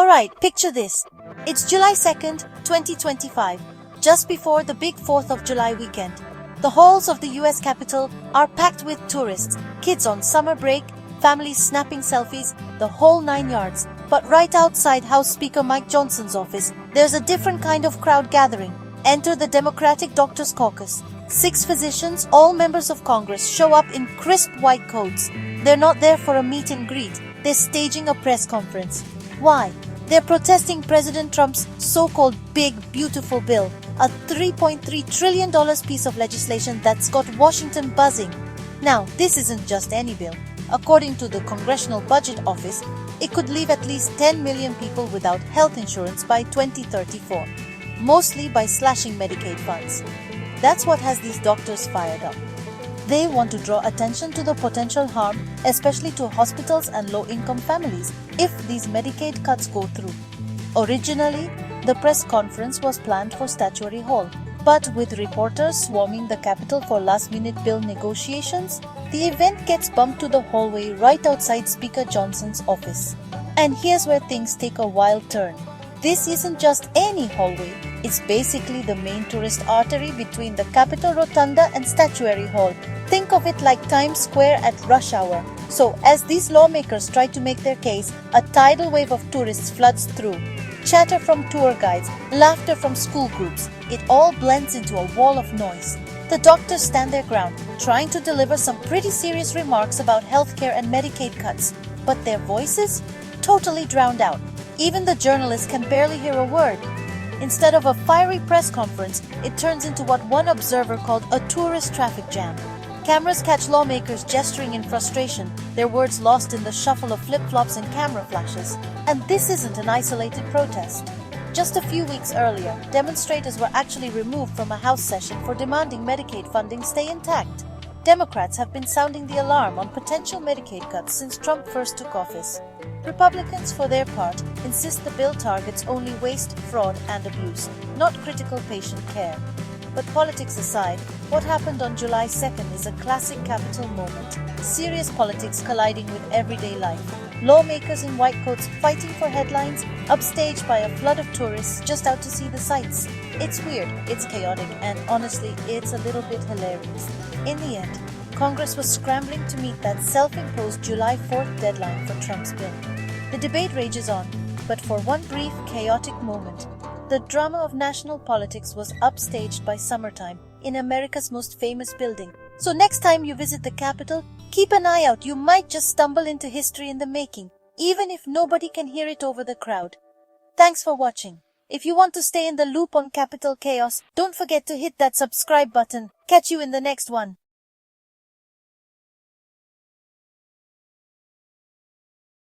Alright, picture this. It's July 2nd, 2025, just before the big 4th of July weekend. The halls of the US Capitol are packed with tourists, kids on summer break, families snapping selfies, the whole 9 yards. But right outside House Speaker Mike Johnson's office, there's a different kind of crowd gathering. Enter the Democratic Doctors Caucus. 6 physicians, all members of Congress, show up in crisp white coats. They're not there for a meet and greet. They're staging a press conference. Why? They're protesting President Trump's so-called big, beautiful bill, a $3.3 trillion piece of legislation that's got Washington buzzing. Now, this isn't just any bill. According to the Congressional Budget Office, it could leave at least 10 million people without health insurance by 2034, mostly by slashing Medicaid funds. That's what has these doctors fired up. They want to draw attention to the potential harm, especially to hospitals and low-income families, if these Medicaid cuts go through. Originally, the press conference was planned for Statuary Hall, but with reporters swarming the Capitol for last-minute bill negotiations, the event gets bumped to the hallway right outside Speaker Johnson's office. And here's where things take a wild turn. This isn't just any hallway. It's basically the main tourist artery between the Capitol Rotunda and Statuary Hall. Think of it like Times Square at rush hour. So, as these lawmakers try to make their case, a tidal wave of tourists floods through. Chatter from tour guides, laughter from school groups, it all blends into a wall of noise. The doctors stand their ground, trying to deliver some pretty serious remarks about healthcare and Medicaid cuts, but their voices? Totally drowned out. Even the journalists can barely hear a word. Instead of a fiery press conference, it turns into what one observer called a tourist traffic jam. Cameras catch lawmakers gesturing in frustration, their words lost in the shuffle of flip-flops and camera flashes. And this isn't an isolated protest. Just a few weeks earlier, demonstrators were actually removed from a House session for demanding Medicaid funding stay intact. Democrats have been sounding the alarm on potential Medicaid cuts since Trump first took office. Republicans, for their part, insist the bill targets only waste, fraud, and abuse, not critical patient care. But politics aside, what happened on July 2nd is a classic Capitol moment. Serious politics colliding with everyday life. Lawmakers in white coats fighting for headlines, upstaged by a flood of tourists just out to see the sights. It's weird, it's chaotic, and honestly, it's a little bit hilarious. In the end, Congress was scrambling to meet that self-imposed July 4th deadline for Trump's bill. The debate rages on, but for one brief, chaotic moment, the drama of national politics was upstaged by summertime in America's most famous building. So next time you visit the Capitol, keep an eye out. You might just stumble into history in the making, even if nobody can hear it over the crowd. Thanks for watching. If you want to stay in the loop on Capitol chaos, don't forget to hit that subscribe button. Catch you in the next one.